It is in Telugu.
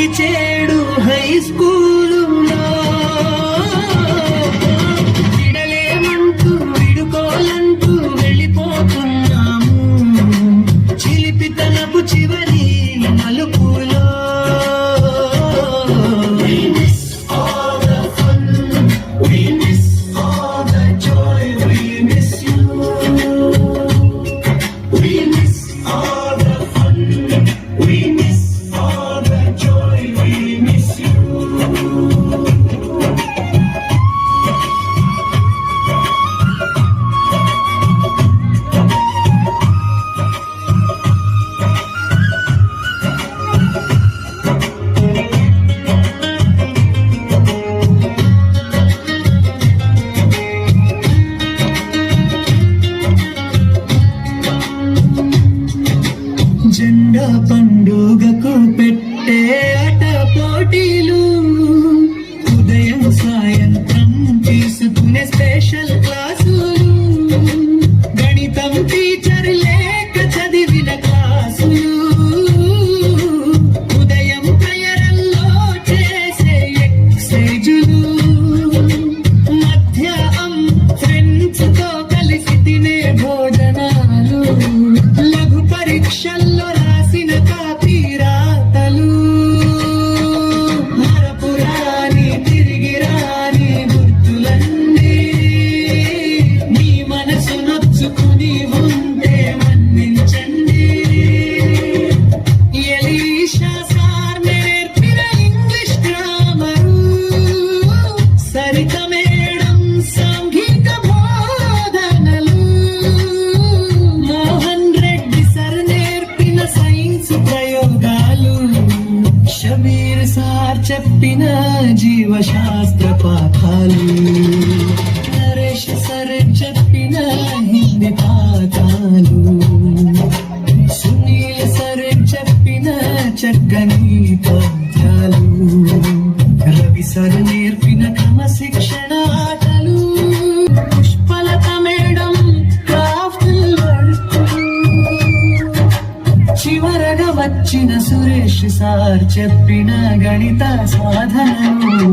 పిలిచేడు హై స్కూలులో విడలేమంటూ విడుకోలంటూ వెళ్ళిపోతున్నాము చిలిపితనపు చివరి మలుపులో. జెండా పండుగకు పెట్టే ఆట పోటీలు ఉదయం సాయంత్రం తీసుకునే స్పెషల్ క్లాసులు గణితం టీచర్ లేక చదివిన క్లాసులు ఉదయం ప్రయరంలో చేసే ఎక్సైజులు మధ్యాహ్నం ఫ్రెండ్స్ తో కలిసి తినే భోజనాలు లఘు పరీక్షల్లో రాసిన కాపీ రాతలు మరపురాని తిరిగి రాని గుర్తులన్నీ మీ మనసు నొచ్చుకుని ఉంటే మన్నించండి. ఎలీషా సార్ నేర్పిన ఇంగ్లీష్ గ్రామరు సరిత మేడం సాంఘిక బోధనలు మోహన్ రెడ్డి సర్ నేర్పిన సైన్స్ ప్రయోగాలు షబీర్ సార్ చెప్పిన జీవశాస్త్ర పాఠాలు నరేష్ సర్ చెప్పిన హిందీ పాఠాలు సునీల్ సర్ చెప్పిన చక్కని పద్యాలు రవి సర్ నేర్పిన క్రమశిక్షణ ఆటలు పుష్పలత మేడం క్రాఫ్ట్ చివరగా వచ్చిన సురేష్ సార్ చెప్పిన గణిత సాధనలు